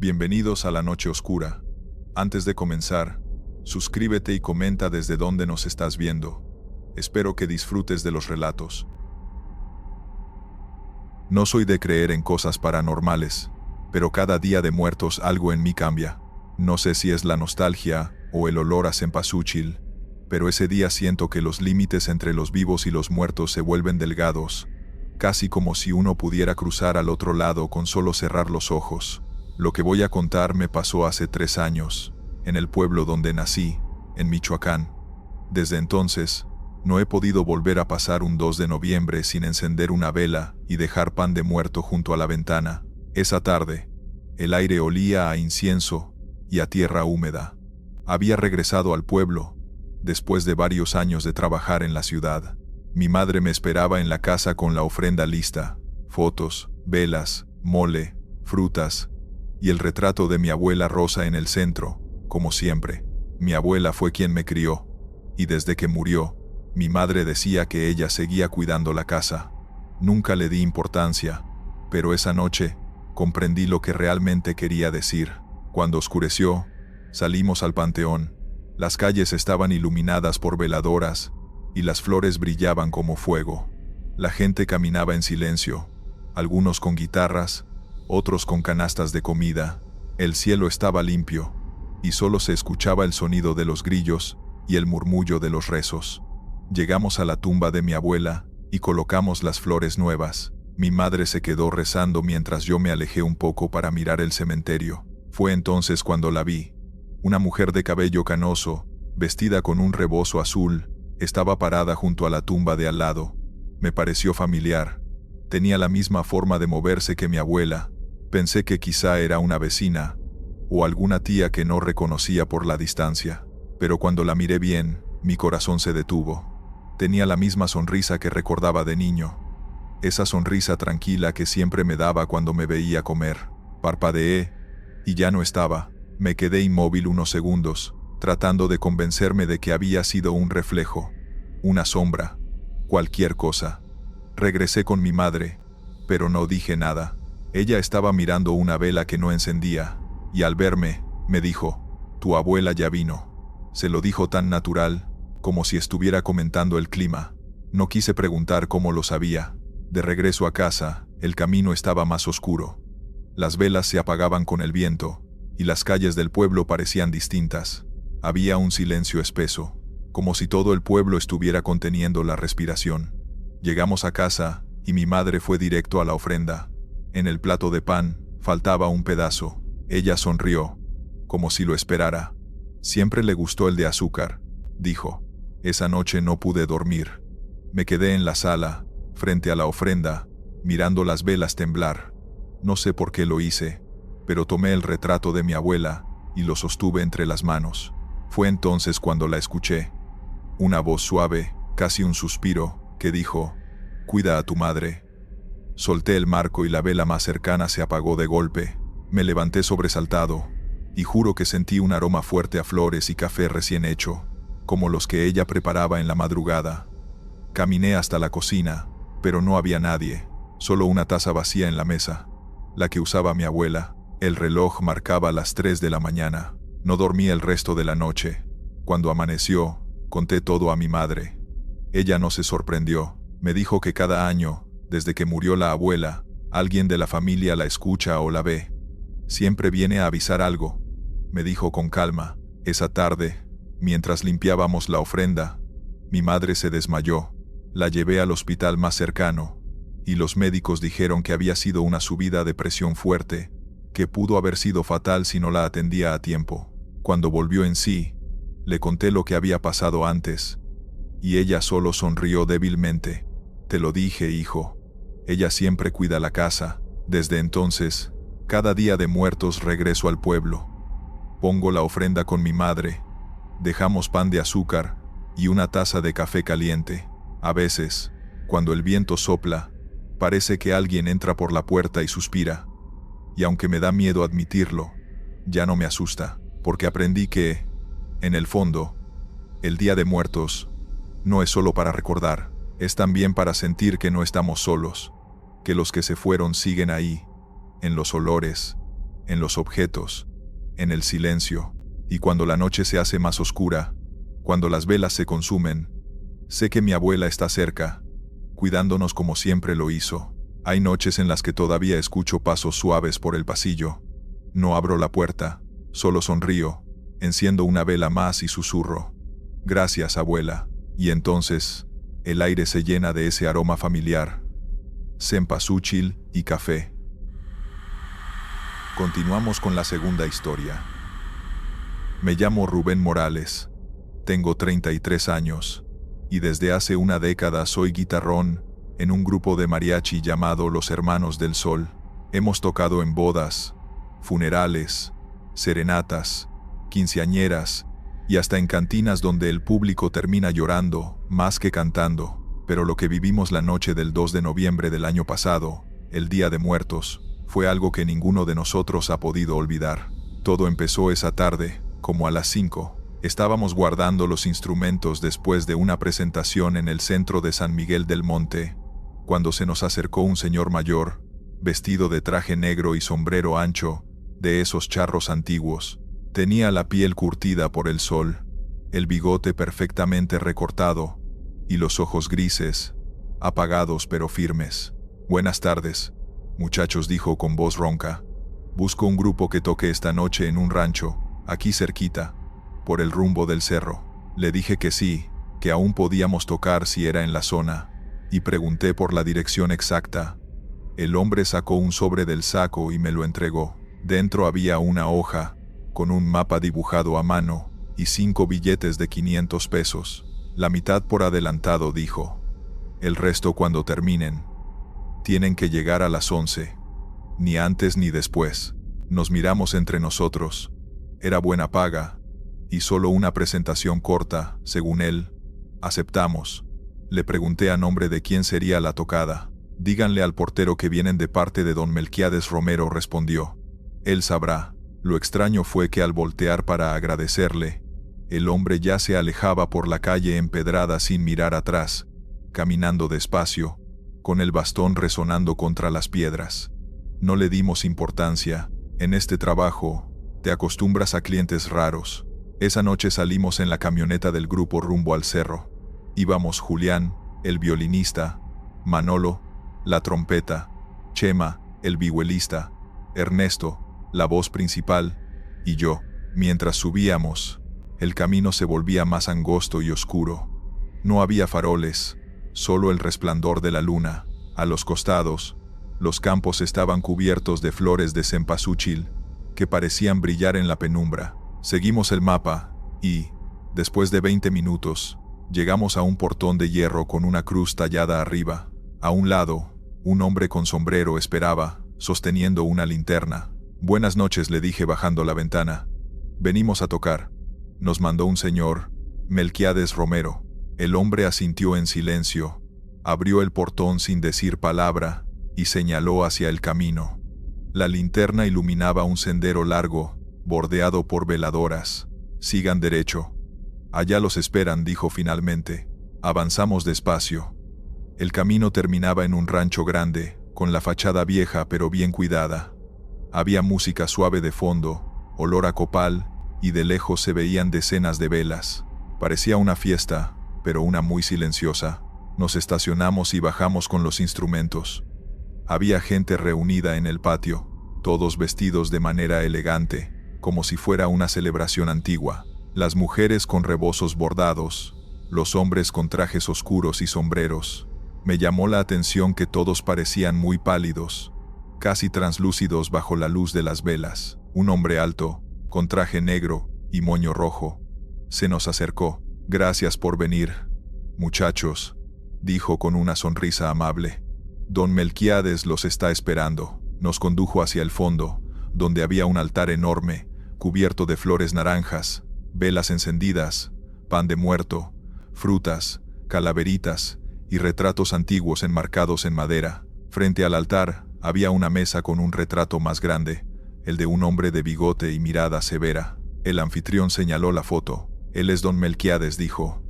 Bienvenidos a la noche oscura. Antes de comenzar, suscríbete y comenta desde dónde nos estás viendo. Espero que disfrutes de los relatos. No soy de creer en cosas paranormales, pero cada día de muertos algo en mí cambia. No sé si es la nostalgia o el olor a cempasúchil, pero ese día siento que los límites entre los vivos y los muertos se vuelven delgados, casi como si uno pudiera cruzar al otro lado con solo cerrar los ojos. Lo que voy a contar me pasó hace 3 años, en el pueblo donde nací, en Michoacán. Desde entonces, no he podido volver a pasar un 2 de noviembre sin encender una vela y dejar pan de muerto junto a la ventana. Esa tarde, el aire olía a incienso y a tierra húmeda. Había regresado al pueblo, después de varios años de trabajar en la ciudad. Mi madre me esperaba en la casa con la ofrenda lista, fotos, velas, mole, frutas, y el retrato de mi abuela Rosa en el centro, como siempre. Mi abuela fue quien me crió, y desde que murió, mi madre decía que ella seguía cuidando la casa. Nunca le di importancia, pero esa noche comprendí lo que realmente quería decir. Cuando oscureció, salimos al panteón. Las calles estaban iluminadas por veladoras, y las flores brillaban como fuego. La gente caminaba en silencio, algunos con guitarras, otros con canastas de comida. El cielo estaba limpio, y solo se escuchaba el sonido de los grillos y el murmullo de los rezos. Llegamos a la tumba de mi abuela, y colocamos las flores nuevas. Mi madre se quedó rezando mientras yo me alejé un poco para mirar el cementerio. Fue entonces cuando la vi. Una mujer de cabello canoso, vestida con un rebozo azul, estaba parada junto a la tumba de al lado. Me pareció familiar. Tenía la misma forma de moverse que mi abuela. Pensé que quizá era una vecina, o alguna tía que no reconocía por la distancia. Pero cuando la miré bien, mi corazón se detuvo. Tenía la misma sonrisa que recordaba de niño. Esa sonrisa tranquila que siempre me daba cuando me veía comer. Parpadeé, y ya no estaba. Me quedé inmóvil unos segundos, tratando de convencerme de que había sido un reflejo, una sombra, cualquier cosa. Regresé con mi madre, pero no dije nada. Ella estaba mirando una vela que no encendía, y al verme, me dijo: «Tu abuela ya vino». Se lo dijo tan natural, como si estuviera comentando el clima. No quise preguntar cómo lo sabía. De regreso a casa, el camino estaba más oscuro. Las velas se apagaban con el viento, y las calles del pueblo parecían distintas. Había un silencio espeso, como si todo el pueblo estuviera conteniendo la respiración. Llegamos a casa, y mi madre fue directo a la ofrenda. En el plato de pan, faltaba un pedazo. Ella sonrió, como si lo esperara. «Siempre le gustó el de azúcar», dijo. Esa noche no pude dormir. Me quedé en la sala, frente a la ofrenda, mirando las velas temblar. No sé por qué lo hice, pero tomé el retrato de mi abuela y lo sostuve entre las manos. Fue entonces cuando la escuché. Una voz suave, casi un suspiro, que dijo: «Cuida a tu madre». Solté el marco y la vela más cercana se apagó de golpe. Me levanté sobresaltado, y juro que sentí un aroma fuerte a flores y café recién hecho, como los que ella preparaba en la madrugada. Caminé hasta la cocina, pero no había nadie, solo una taza vacía en la mesa, la que usaba mi abuela. El reloj marcaba las 3 de la mañana. No dormí el resto de la noche. Cuando amaneció, conté todo a mi madre. Ella no se sorprendió. Me dijo que cada año, desde que murió la abuela, alguien de la familia la escucha o la ve. Siempre viene a avisar algo, me dijo con calma. Esa tarde, mientras limpiábamos la ofrenda, mi madre se desmayó. La llevé al hospital más cercano, y los médicos dijeron que había sido una subida de presión fuerte, que pudo haber sido fatal si no la atendía a tiempo. Cuando volvió en sí, le conté lo que había pasado antes, y ella solo sonrió débilmente. «Te lo dije, hijo. Ella siempre cuida la casa». Desde entonces, cada día de muertos regreso al pueblo. Pongo la ofrenda con mi madre. Dejamos pan de azúcar y una taza de café caliente. A veces, cuando el viento sopla, parece que alguien entra por la puerta y suspira. Y aunque me da miedo admitirlo, ya no me asusta, porque aprendí que, en el fondo, el Día de Muertos no es solo para recordar, es también para sentir que no estamos solos, que los que se fueron siguen ahí, en los olores, en los objetos, en el silencio, y cuando la noche se hace más oscura, cuando las velas se consumen, sé que mi abuela está cerca, cuidándonos como siempre lo hizo. Hay noches en las que todavía escucho pasos suaves por el pasillo. No abro la puerta, solo sonrío, enciendo una vela más y susurro: «Gracias, abuela». Y entonces, el aire se llena de ese aroma familiar, cempasúchil y café. Continuamos con la segunda historia. Me llamo Rubén Morales, tengo 33 años, y desde hace una década soy guitarrón en un grupo de mariachi llamado Los Hermanos del Sol. Hemos tocado en bodas, funerales, serenatas, quinceañeras y hasta en cantinas donde el público termina llorando más que cantando. Pero lo que vivimos la noche del 2 de noviembre del año pasado, el Día de Muertos, fue algo que ninguno de nosotros ha podido olvidar. Todo empezó esa tarde, como a las 5. Estábamos guardando los instrumentos después de una presentación en el centro de San Miguel del Monte, cuando se nos acercó un señor mayor, vestido de traje negro y sombrero ancho, de esos charros antiguos. Tenía la piel curtida por el sol, el bigote perfectamente recortado, y los ojos grises, apagados pero firmes. «Buenas tardes, muchachos», dijo con voz ronca. «Busco un grupo que toque esta noche en un rancho, aquí cerquita, por el rumbo del cerro». Le dije que sí, que aún podíamos tocar si era en la zona, y pregunté por la dirección exacta. El hombre sacó un sobre del saco y me lo entregó. Dentro había una hoja, con un mapa dibujado a mano, y 5 billetes de 500 pesos. «La mitad por adelantado», dijo. «El resto cuando terminen. Tienen que llegar a las 11. Ni antes ni después». Nos miramos entre nosotros. Era buena paga, y solo una presentación corta, según él. Aceptamos. Le pregunté a nombre de quién sería la tocada. «Díganle al portero que vienen de parte de don Melquiades Romero», respondió. «Él sabrá». Lo extraño fue que al voltear para agradecerle, el hombre ya se alejaba por la calle empedrada sin mirar atrás, caminando despacio, con el bastón resonando contra las piedras. No le dimos importancia. En este trabajo, te acostumbras a clientes raros. Esa noche salimos en la camioneta del grupo rumbo al cerro. Íbamos Julián, el violinista, Manolo, la trompeta, Chema, el vihuelista, Ernesto, la voz principal, y yo. Mientras subíamos, el camino se volvía más angosto y oscuro. No había faroles, solo el resplandor de la luna. A los costados, los campos estaban cubiertos de flores de cempasúchil, que parecían brillar en la penumbra. Seguimos el mapa, y, después de 20 minutos, llegamos a un portón de hierro con una cruz tallada arriba. A un lado, un hombre con sombrero esperaba, sosteniendo una linterna. «Buenas noches», le dije bajando la ventana. «Venimos a tocar. Nos mandó un señor, Melquiades Romero». El hombre asintió en silencio, abrió el portón sin decir palabra, y señaló hacia el camino. La linterna iluminaba un sendero largo, bordeado por veladoras. «Sigan derecho. Allá los esperan», dijo finalmente. Avanzamos despacio. El camino terminaba en un rancho grande, con la fachada vieja pero bien cuidada. Había música suave de fondo, olor a copal, y de lejos se veían decenas de velas. Parecía una fiesta, pero una muy silenciosa. Nos estacionamos y bajamos con los instrumentos. Había gente reunida en el patio, todos vestidos de manera elegante, como si fuera una celebración antigua. Las mujeres con rebozos bordados, los hombres con trajes oscuros y sombreros. Me llamó la atención que todos parecían muy pálidos, casi translúcidos bajo la luz de las velas. Un hombre alto, con traje negro y moño rojo, se nos acercó. «Gracias por venir, muchachos», dijo con una sonrisa amable. «Don Melquiades los está esperando». Nos condujo hacia el fondo, donde había un altar enorme, cubierto de flores naranjas, velas encendidas, pan de muerto, frutas, calaveritas y retratos antiguos enmarcados en madera. Frente al altar, había una mesa con un retrato más grande, el de un hombre de bigote y mirada severa. El anfitrión señaló la foto. «Él es don Melquiades», dijo.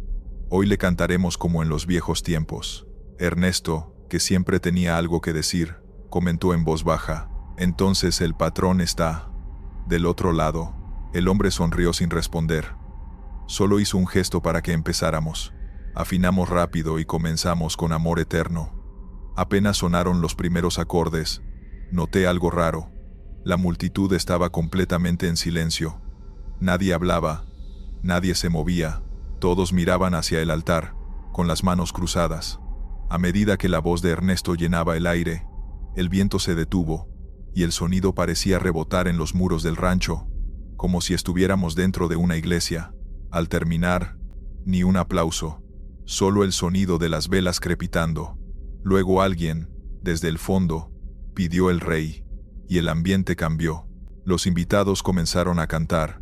«Hoy le cantaremos como en los viejos tiempos». Ernesto, que siempre tenía algo que decir, comentó en voz baja: «Entonces el patrón está». Del otro lado, el hombre sonrió sin responder. Solo hizo un gesto para que empezáramos. Afinamos rápido y comenzamos con Amor Eterno. Apenas sonaron los primeros acordes, noté algo raro. La multitud estaba completamente en silencio. Nadie hablaba, nadie se movía, todos miraban hacia el altar, con las manos cruzadas. A medida que la voz de Ernesto llenaba el aire, el viento se detuvo, y el sonido parecía rebotar en los muros del rancho, como si estuviéramos dentro de una iglesia. Al terminar, ni un aplauso, solo el sonido de las velas crepitando. Luego alguien, desde el fondo, pidió el rey, y el ambiente cambió. Los invitados comenzaron a cantar,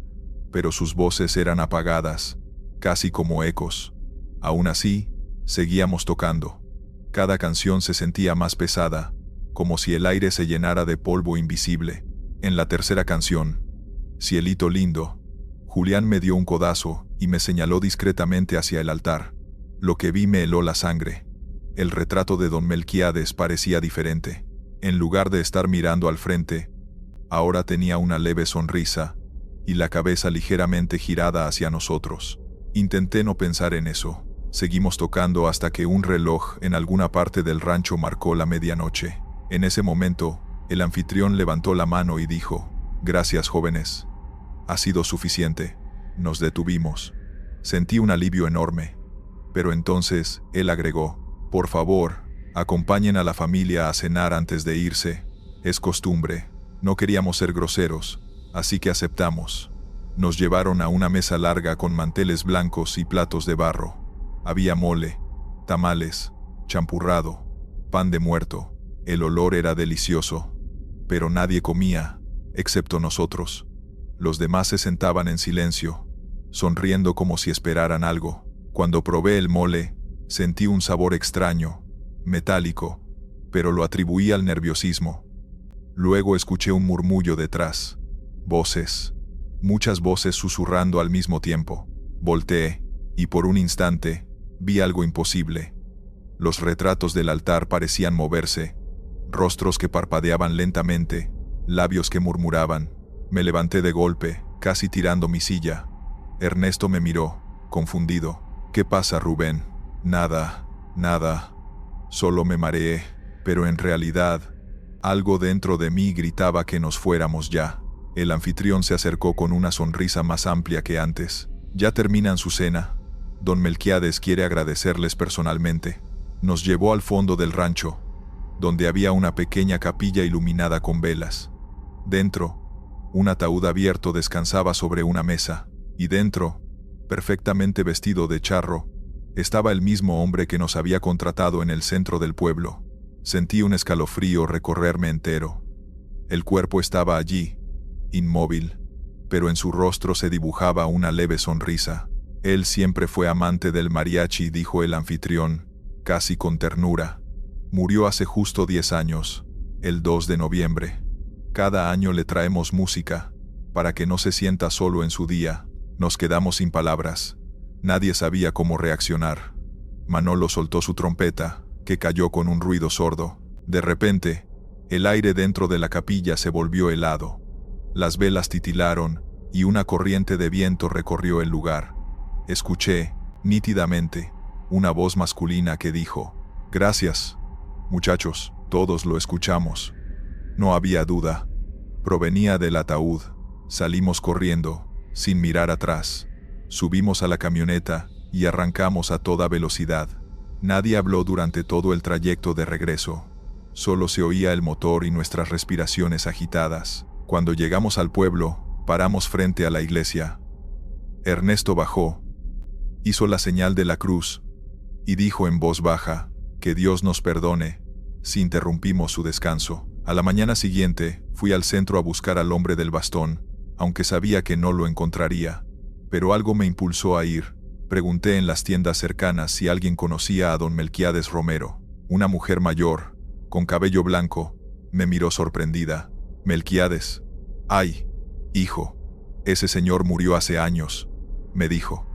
pero sus voces eran apagadas, casi como ecos. Aún así, seguíamos tocando. Cada canción se sentía más pesada, como si el aire se llenara de polvo invisible. En la tercera canción, Cielito lindo, Julián me dio un codazo y me señaló discretamente hacia el altar. Lo que vi me heló la sangre. El retrato de don Melquiades parecía diferente. En lugar de estar mirando al frente, ahora tenía una leve sonrisa y la cabeza ligeramente girada hacia nosotros. Intenté no pensar en eso. Seguimos tocando hasta que un reloj en alguna parte del rancho marcó la medianoche. En ese momento, el anfitrión levantó la mano y dijo: «Gracias, jóvenes. Ha sido suficiente». Nos detuvimos. Sentí un alivio enorme. Pero entonces, él agregó: «Por favor, acompañen a la familia a cenar antes de irse. Es costumbre». No queríamos ser groseros, así que aceptamos. Nos llevaron a una mesa larga con manteles blancos y platos de barro. Había mole, tamales, champurrado, pan de muerto. El olor era delicioso, pero nadie comía, excepto nosotros. Los demás se sentaban en silencio, sonriendo como si esperaran algo. Cuando probé el mole, sentí un sabor extraño, metálico, pero lo atribuí al nerviosismo. Luego escuché un murmullo detrás. Voces. Muchas voces susurrando al mismo tiempo. Volteé, y por un instante, vi algo imposible. Los retratos del altar parecían moverse. Rostros que parpadeaban lentamente, labios que murmuraban. Me levanté de golpe, casi tirando mi silla. Ernesto me miró, confundido. «¿Qué pasa, Rubén?» «Nada, nada. Solo me mareé». Pero en realidad, algo dentro de mí gritaba que nos fuéramos ya. El anfitrión se acercó con una sonrisa más amplia que antes. «Ya terminan su cena. Don Melquiades quiere agradecerles personalmente». Nos llevó al fondo del rancho, donde había una pequeña capilla iluminada con velas. Dentro, un ataúd abierto descansaba sobre una mesa, y dentro, perfectamente vestido de charro, estaba el mismo hombre que nos había contratado en el centro del pueblo. Sentí un escalofrío recorrerme entero. El cuerpo estaba allí, inmóvil, pero en su rostro se dibujaba una leve sonrisa. «Él siempre fue amante del mariachi», dijo el anfitrión, casi con ternura. «Murió hace justo 10 años, el 2 de noviembre. Cada año le traemos música, para que no se sienta solo en su día». Nos quedamos sin palabras. Nadie sabía cómo reaccionar. Manolo soltó su trompeta, que cayó con un ruido sordo. De repente, el aire dentro de la capilla se volvió helado. Las velas titilaron, y una corriente de viento recorrió el lugar. Escuché, nítidamente, una voz masculina que dijo: «Gracias, muchachos». Todos lo escuchamos. No había duda. Provenía del ataúd. Salimos corriendo, sin mirar atrás. Subimos a la camioneta y arrancamos a toda velocidad. Nadie habló durante todo el trayecto de regreso. Solo se oía el motor y nuestras respiraciones agitadas. Cuando llegamos al pueblo, paramos frente a la iglesia. Ernesto bajó, hizo la señal de la cruz y dijo en voz baja: «Que Dios nos perdone». Si interrumpimos su descanso. A la mañana siguiente, fui al centro a buscar al hombre del bastón, aunque sabía que no lo encontraría. Pero algo me impulsó a ir. Pregunté en las tiendas cercanas si alguien conocía a don Melquiades Romero. Una mujer mayor, con cabello blanco, me miró sorprendida. «Melquiades. Ay, hijo, ese señor murió hace años», me dijo.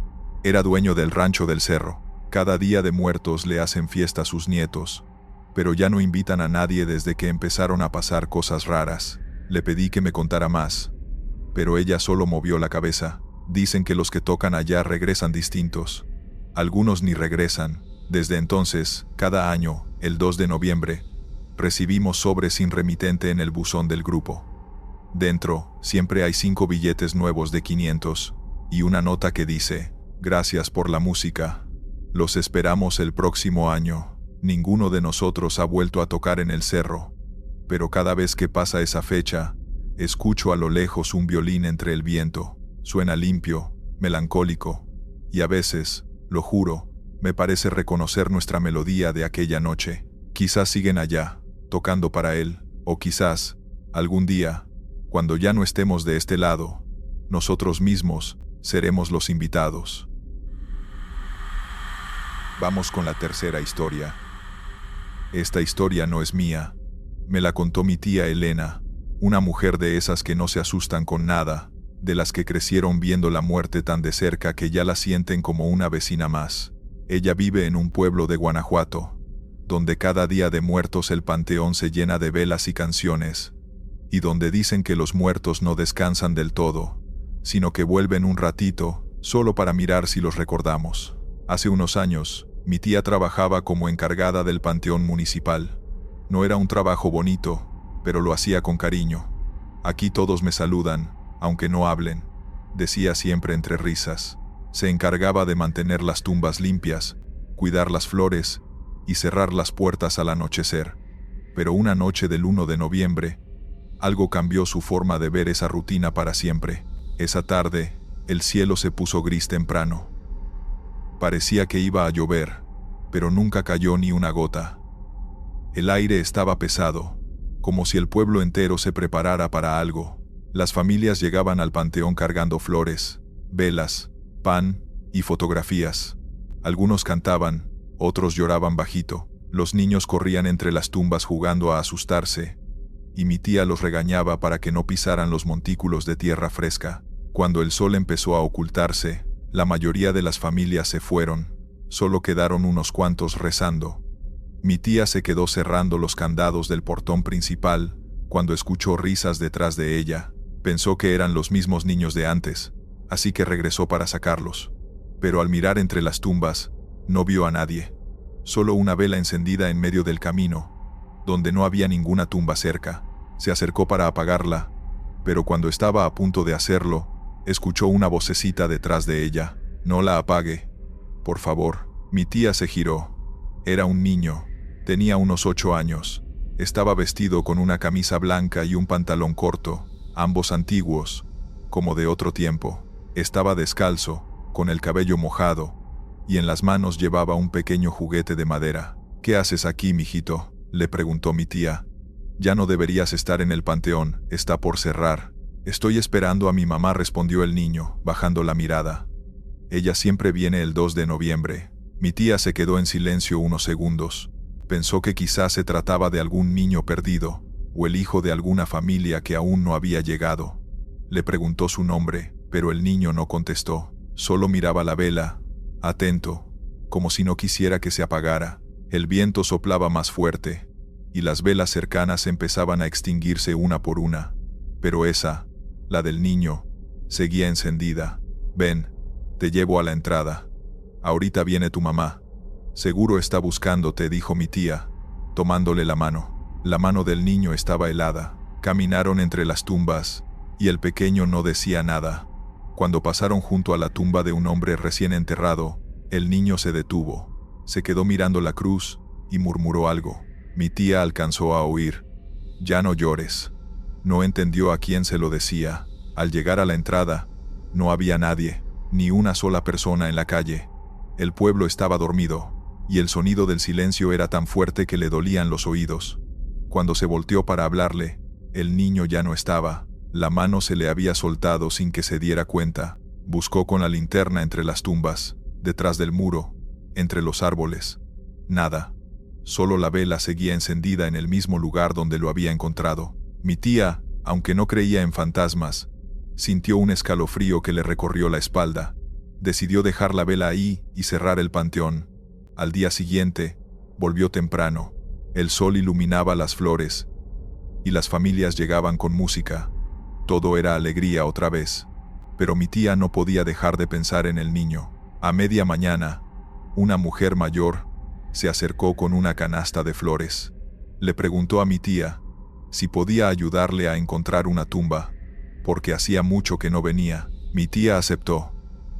Era dueño del rancho del cerro. Cada día de muertos le hacen fiesta a sus nietos, pero ya no invitan a nadie desde que empezaron a pasar cosas raras. Le pedí que me contara más. pero ella solo movió la cabeza. Dicen que los que tocan allá regresan distintos. Algunos ni regresan. Desde entonces, cada año, el 2 de noviembre, recibimos sobres sin remitente en el buzón del grupo. Dentro, siempre hay 5 billetes nuevos de 500 y una nota que dice: gracias por la música. Los esperamos el próximo año. Ninguno de nosotros ha vuelto a tocar en el cerro, pero cada vez que pasa esa fecha, escucho a lo lejos un violín entre el viento. Suena limpio, melancólico, y a veces, lo juro, me parece reconocer nuestra melodía de aquella noche. Quizás siguen allá, tocando para él, o quizás, algún día, cuando ya no estemos de este lado, nosotros mismos seremos los invitados. Vamos con la tercera historia. Esta historia no es mía. Me la contó mi tía Elena, una mujer de esas que no se asustan con nada, de las que crecieron viendo la muerte tan de cerca que ya la sienten como una vecina más. Ella vive en un pueblo de Guanajuato, donde cada día de muertos el panteón se llena de velas y canciones, y donde dicen que los muertos no descansan del todo, sino que vuelven un ratito, solo para mirar si los recordamos. Hace unos años, mi tía trabajaba como encargada del panteón municipal. No era un trabajo bonito, pero lo hacía con cariño. Aquí todos me saludan, aunque no hablen, decía siempre entre risas. Se encargaba de mantener las tumbas limpias, cuidar las flores y cerrar las puertas al anochecer. Pero una noche del 1 de noviembre, algo cambió su forma de ver esa rutina para siempre. Esa tarde, el cielo se puso gris temprano. Parecía que iba a llover, pero nunca cayó ni una gota. El aire estaba pesado, como si el pueblo entero se preparara para algo. Las familias llegaban al panteón cargando flores, velas, pan y fotografías. Algunos cantaban, otros lloraban bajito. Los niños corrían entre las tumbas jugando a asustarse, y mi tía los regañaba para que no pisaran los montículos de tierra fresca. Cuando el sol empezó a ocultarse, la mayoría de las familias se fueron, solo quedaron unos cuantos rezando. Mi tía se quedó cerrando los candados del portón principal, cuando escuchó risas detrás de ella. Pensó que eran los mismos niños de antes, así que regresó para sacarlos. Pero al mirar entre las tumbas, no vio a nadie. Solo una vela encendida en medio del camino, donde no había ninguna tumba cerca. Se acercó para apagarla, pero cuando estaba a punto de hacerlo, escuchó una vocecita detrás de ella. «No la apague, por favor». Mi tía se giró. Era un niño. Tenía unos 8 años. Estaba vestido con una camisa blanca y un pantalón corto, ambos antiguos, como de otro tiempo. Estaba descalzo, con el cabello mojado, y en las manos llevaba un pequeño juguete de madera. «¿Qué haces aquí, mijito?», le preguntó mi tía. «Ya no deberías estar en el panteón, está por cerrar». «Estoy esperando a mi mamá», respondió el niño, bajando la mirada. «Ella siempre viene el 2 de noviembre». Mi tía se quedó en silencio unos segundos. Pensó que quizás se trataba de algún niño perdido, o el hijo de alguna familia que aún no había llegado. Le preguntó su nombre, pero el niño no contestó. Solo miraba la vela, atento, como si no quisiera que se apagara. El viento soplaba más fuerte, y las velas cercanas empezaban a extinguirse una por una. Pero esa, la del niño, seguía encendida. «Ven, te llevo a la entrada. Ahorita viene tu mamá. Seguro está buscándote», dijo mi tía, tomándole la mano. La mano del niño estaba helada. Caminaron entre las tumbas, y el pequeño no decía nada. Cuando pasaron junto a la tumba de un hombre recién enterrado, el niño se detuvo. Se quedó mirando la cruz, y murmuró algo. Mi tía alcanzó a oír: «Ya no llores». No entendió a quién se lo decía. Al llegar a la entrada, no había nadie, ni una sola persona en la calle. El pueblo estaba dormido, y el sonido del silencio era tan fuerte que le dolían los oídos. Cuando se volteó para hablarle, el niño ya no estaba. La mano se le había soltado sin que se diera cuenta. Buscó con la linterna entre las tumbas, detrás del muro, entre los árboles. Nada. Solo la vela seguía encendida en el mismo lugar donde lo había encontrado. Mi tía, aunque no creía en fantasmas, sintió un escalofrío que le recorrió la espalda. Decidió dejar la vela ahí y cerrar el panteón. Al día siguiente, volvió temprano. El sol iluminaba las flores, y las familias llegaban con música. Todo era alegría otra vez. Pero mi tía no podía dejar de pensar en el niño. A media mañana, una mujer mayor se acercó con una canasta de flores. Le preguntó a mi tía si podía ayudarle a encontrar una tumba, porque hacía mucho que no venía. Mi tía aceptó,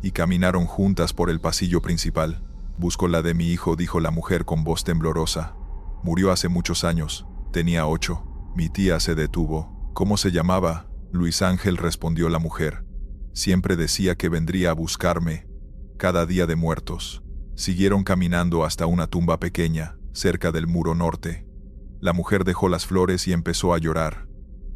y caminaron juntas por el pasillo principal. «Busco la de mi hijo», dijo la mujer con voz temblorosa. «Murió hace muchos años, tenía 8. Mi tía se detuvo. «¿Cómo se llamaba?» «Luis Ángel», respondió la mujer. «Siempre decía que vendría a buscarme, cada día de muertos». Siguieron caminando hasta una tumba pequeña, cerca del muro norte. La mujer dejó las flores y empezó a llorar.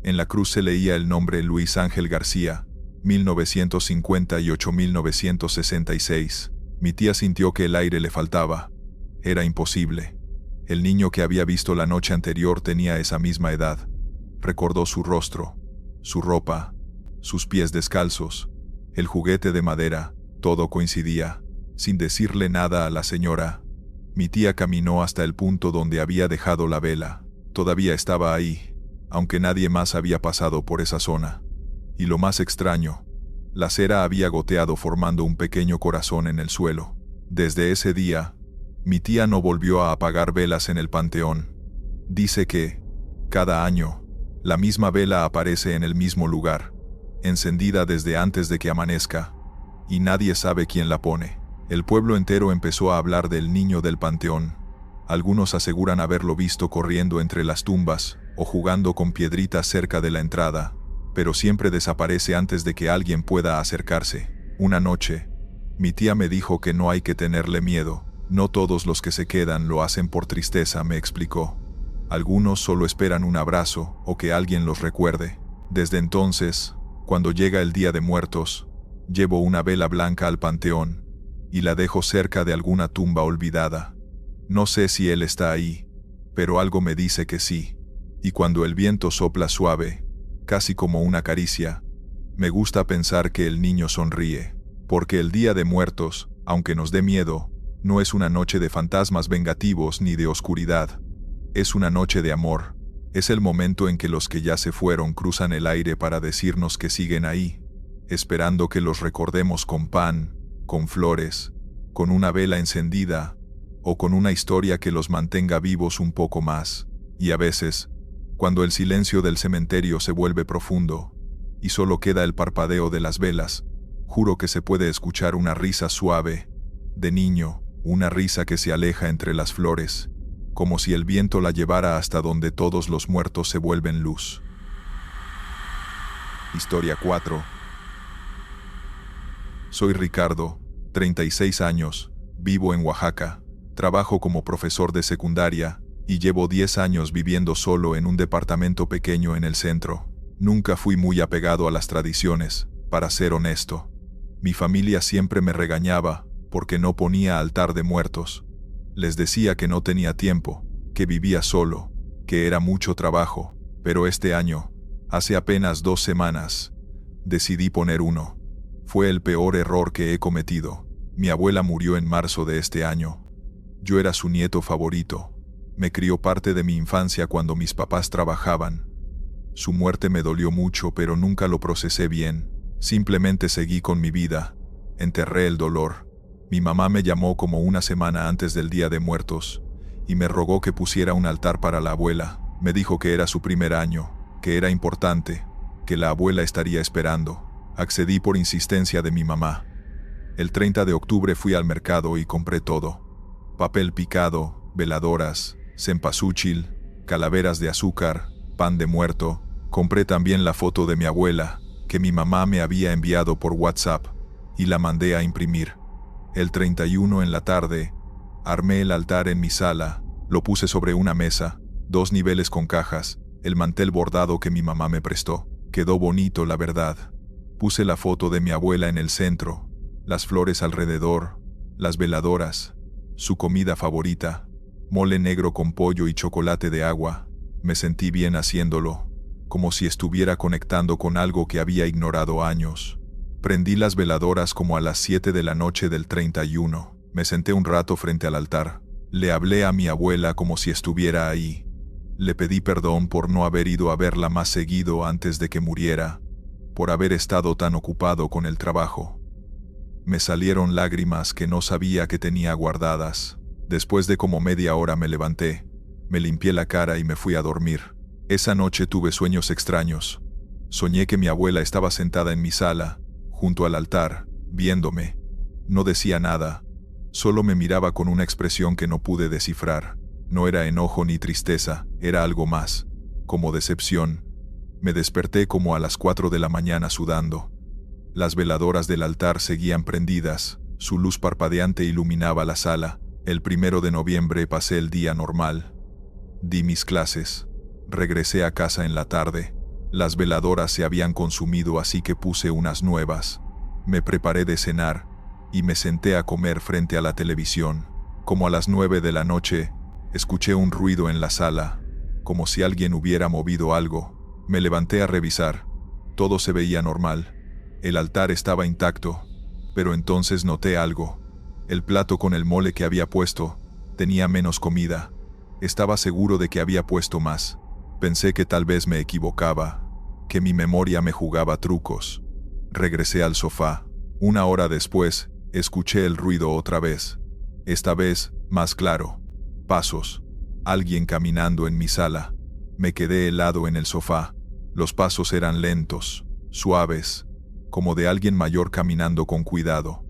En la cruz se leía el nombre Luis Ángel García, 1958-1966. Mi tía sintió que el aire le faltaba. Era imposible. El niño que había visto la noche anterior tenía esa misma edad. Recordó su rostro, su ropa, sus pies descalzos, el juguete de madera, todo coincidía. Sin decirle nada a la señora, mi tía caminó hasta el punto donde había dejado la vela. Todavía estaba ahí, aunque nadie más había pasado por esa zona. Y lo más extraño, la cera había goteado formando un pequeño corazón en el suelo. Desde ese día, mi tía no volvió a apagar velas en el panteón. Dice que, cada año, la misma vela aparece en el mismo lugar, encendida desde antes de que amanezca, y nadie sabe quién la pone. El pueblo entero empezó a hablar del niño del panteón. Algunos aseguran haberlo visto corriendo entre las tumbas o jugando con piedritas cerca de la entrada, pero siempre desaparece antes de que alguien pueda acercarse. Una noche, mi tía me dijo que no hay que tenerle miedo. No todos los que se quedan lo hacen por tristeza, me explicó. Algunos solo esperan un abrazo o que alguien los recuerde. Desde entonces, cuando llega el Día de Muertos, llevo una vela blanca al panteón y la dejo cerca de alguna tumba olvidada. No sé si él está ahí, pero algo me dice que sí. Y cuando el viento sopla suave, casi como una caricia, me gusta pensar que el niño sonríe, porque el Día de Muertos, aunque nos dé miedo, no es una noche de fantasmas vengativos ni de oscuridad. Es una noche de amor. Es el momento en que los que ya se fueron cruzan el aire para decirnos que siguen ahí, esperando que los recordemos con pan, con flores, con una vela encendida, o con una historia que los mantenga vivos un poco más. Y a veces, cuando el silencio del cementerio se vuelve profundo, y solo queda el parpadeo de las velas, juro que se puede escuchar una risa suave, de niño, una risa que se aleja entre las flores, como si el viento la llevara hasta donde todos los muertos se vuelven luz. Historia 4. Soy Ricardo, 36 años, vivo en Oaxaca, trabajo como profesor de secundaria y llevo 10 años viviendo solo en un departamento pequeño en el centro. Nunca fui muy apegado a las tradiciones, para ser honesto. Mi familia siempre me regañaba porque no ponía altar de muertos. Les decía que no tenía tiempo, que vivía solo, que era mucho trabajo, pero este año, hace apenas 2 semanas, decidí poner uno. Fue el peor error que he cometido. Mi abuela murió en marzo de este año. Yo era su nieto favorito. Me crió parte de mi infancia cuando mis papás trabajaban. Su muerte me dolió mucho, pero nunca lo procesé bien. Simplemente seguí con mi vida. Enterré el dolor. Mi mamá me llamó como una semana antes del Día de Muertos y me rogó que pusiera un altar para la abuela. Me dijo que era su primer año, que era importante, que la abuela estaría esperando. Accedí por insistencia de mi mamá. El 30 de octubre fui al mercado y compré todo. Papel picado, veladoras, cempasúchil, calaveras de azúcar, pan de muerto. Compré también la foto de mi abuela, que mi mamá me había enviado por WhatsApp, y la mandé a imprimir. El 31 en la tarde, armé el altar en mi sala, lo puse sobre una mesa, 2 niveles con cajas, el mantel bordado que mi mamá me prestó. Quedó bonito, la verdad. Puse la foto de mi abuela en el centro, las flores alrededor, las veladoras, su comida favorita, mole negro con pollo y chocolate de agua. Me sentí bien haciéndolo, como si estuviera conectando con algo que había ignorado años. Prendí las veladoras como a las 7 de la noche del 31. Me senté un rato frente al altar. Le hablé a mi abuela como si estuviera ahí. Le pedí perdón por no haber ido a verla más seguido antes de que muriera. por haber estado tan ocupado con el trabajo. Me salieron lágrimas que no sabía que tenía guardadas. Después de como media hora me levanté, me limpié la cara y me fui a dormir. Esa noche tuve sueños extraños. Soñé que mi abuela estaba sentada en mi sala, junto al altar, viéndome. No decía nada, solo me miraba con una expresión que no pude descifrar. No era enojo ni tristeza, era algo más, como decepción. Me desperté como a las 4 de la mañana sudando. Las veladoras del altar seguían prendidas, su luz parpadeante iluminaba la sala. El 1 de noviembre pasé el día normal. Di mis clases. Regresé a casa en la tarde. Las veladoras se habían consumido, así que puse unas nuevas. Me preparé de cenar y me senté a comer frente a la televisión. Como a las 9 de la noche, escuché un ruido en la sala, como si alguien hubiera movido algo. Me levanté a revisar. Todo se veía normal. El altar estaba intacto, pero entonces noté algo. El plato con el mole que había puesto tenía menos comida. Estaba seguro de que había puesto más. Pensé que tal vez me equivocaba, que mi memoria me jugaba trucos. Regresé al sofá. 1 hora después, escuché el ruido otra vez. Esta vez, más claro. Pasos. Alguien caminando en mi sala. Me quedé helado en el sofá. Los pasos eran lentos, suaves, como de alguien mayor caminando con cuidado.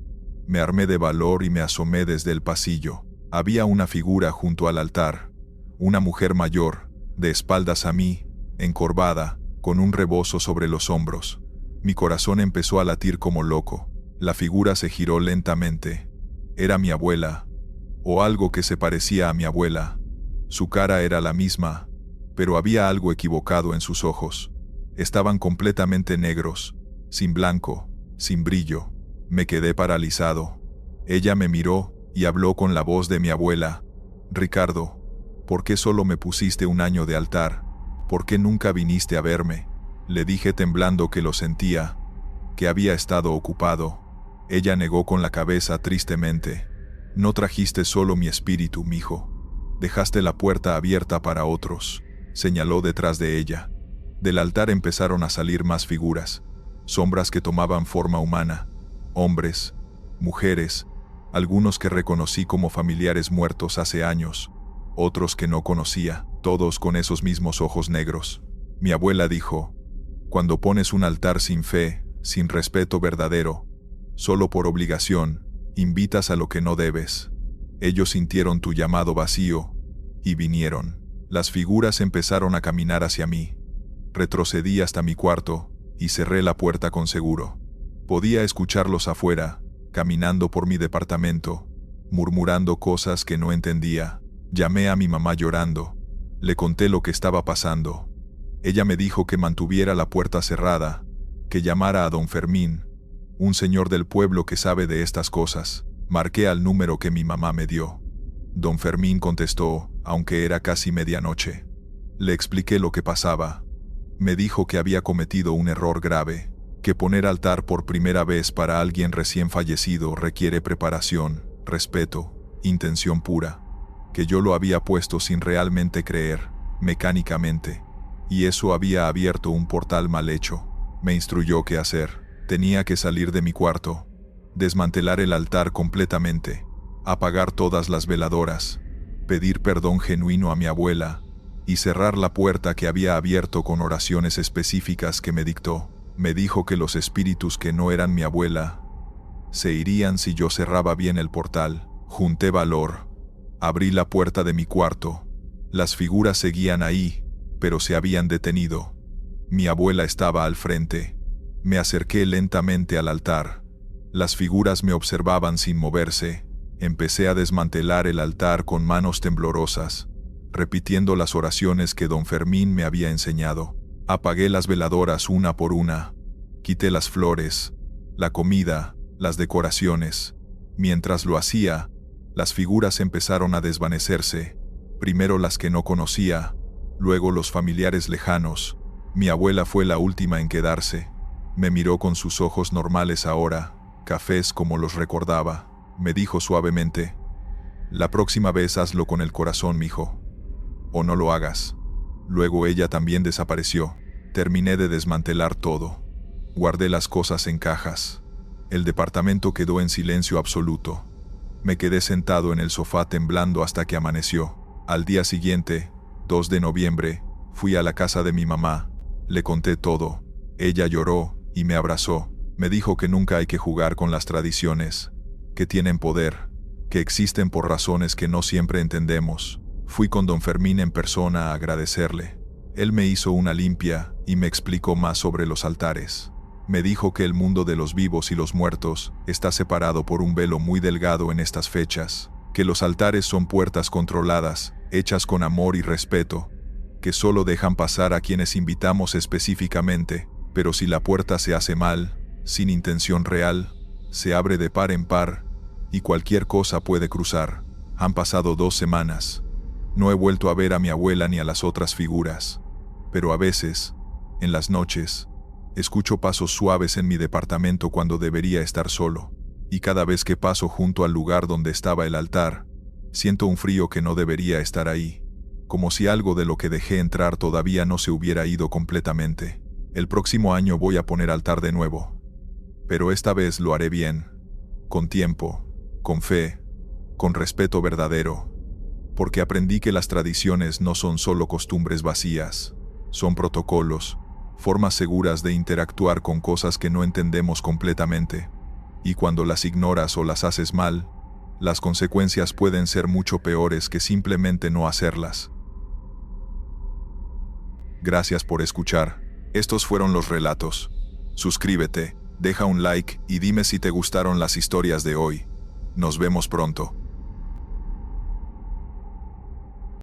Me armé de valor y me asomé desde el pasillo. Había una figura junto al altar. Una mujer mayor, de espaldas a mí, encorvada, con un rebozo sobre los hombros. Mi corazón empezó a latir como loco. La figura se giró lentamente. Era mi abuela, o algo que se parecía a mi abuela. Su cara era la misma, pero había algo equivocado en sus ojos. Estaban completamente negros, sin blanco, sin brillo. Me quedé paralizado. Ella me miró y habló con la voz de mi abuela. «Ricardo, ¿por qué solo me pusiste 1 año de altar? ¿Por qué nunca viniste a verme?». Le dije temblando que lo sentía, que había estado ocupado. Ella negó con la cabeza tristemente. «No trajiste solo mi espíritu, mijo. Dejaste la puerta abierta para otros», señaló detrás de ella. Del altar empezaron a salir más figuras, sombras que tomaban forma humana, hombres, mujeres, algunos que reconocí como familiares muertos hace años, otros que no conocía, todos con esos mismos ojos negros. Mi abuela dijo: «Cuando pones un altar sin fe, sin respeto verdadero, solo por obligación, invitas a lo que no debes». Ellos sintieron tu llamado vacío y vinieron. Las figuras empezaron a caminar hacia mí. Retrocedí hasta mi cuarto y cerré la puerta con seguro. Podía escucharlos afuera, caminando por mi departamento, murmurando cosas que no entendía. Llamé a mi mamá llorando. Le conté lo que estaba pasando. Ella me dijo que mantuviera la puerta cerrada, que llamara a don Fermín, un señor del pueblo que sabe de estas cosas. Marqué al número que mi mamá me dio. Don Fermín contestó, aunque era casi medianoche. Le expliqué lo que pasaba. Me dijo que había cometido un error grave, que poner altar por primera vez para alguien recién fallecido requiere preparación, respeto, intención pura, que yo lo había puesto sin realmente creer, mecánicamente, y eso había abierto un portal mal hecho. Me instruyó qué hacer. Tenía que salir de mi cuarto, desmantelar el altar completamente, apagar todas las veladoras, pedir perdón genuino a mi abuela y cerrar la puerta que había abierto con oraciones específicas que me dictó. Me dijo que los espíritus que no eran mi abuela se irían si yo cerraba bien el portal. Junté valor, abrí la puerta de mi cuarto. Las figuras seguían ahí, pero se habían detenido. Mi abuela estaba al frente. Me acerqué lentamente al altar. Las figuras me observaban sin moverse. Empecé a desmantelar el altar con manos temblorosas, repitiendo las oraciones que don Fermín me había enseñado. Apagué las veladoras una por una. Quité las flores, la comida, las decoraciones. Mientras lo hacía, las figuras empezaron a desvanecerse. Primero las que no conocía, luego los familiares lejanos. Mi abuela fue la última en quedarse. Me miró con sus ojos normales ahora, cafés como los recordaba. Me dijo suavemente: «La próxima vez hazlo con el corazón, mijo. O no lo hagas». Luego ella también desapareció. Terminé de desmantelar todo. Guardé las cosas en cajas. El departamento quedó en silencio absoluto. Me quedé sentado en el sofá temblando hasta que amaneció. Al día siguiente, 2 de noviembre, fui a la casa de mi mamá. Le conté todo. Ella lloró y me abrazó. Me dijo que nunca hay que jugar con las tradiciones, que tienen poder, que existen por razones que no siempre entendemos. Fui con don Fermín en persona a agradecerle. Él me hizo una limpia y me explicó más sobre los altares. Me dijo que el mundo de los vivos y los muertos está separado por un velo muy delgado en estas fechas, que los altares son puertas controladas, hechas con amor y respeto, que solo dejan pasar a quienes invitamos específicamente, pero si la puerta se hace mal, sin intención real, se abre de par en par, y cualquier cosa puede cruzar. Han pasado 2 semanas. No he vuelto a ver a mi abuela ni a las otras figuras, pero a veces, en las noches, escucho pasos suaves en mi departamento cuando debería estar solo, y cada vez que paso junto al lugar donde estaba el altar, siento un frío que no debería estar ahí, como si algo de lo que dejé entrar todavía no se hubiera ido completamente. El próximo año voy a poner altar de nuevo, pero esta vez lo haré bien, con tiempo, con fe, con respeto verdadero, porque aprendí que las tradiciones no son solo costumbres vacías, son protocolos, formas seguras de interactuar con cosas que no entendemos completamente, y cuando las ignoras o las haces mal, las consecuencias pueden ser mucho peores que simplemente no hacerlas. Gracias por escuchar. Estos fueron los relatos. Suscríbete, deja un like y dime si te gustaron las historias de hoy. Nos vemos pronto.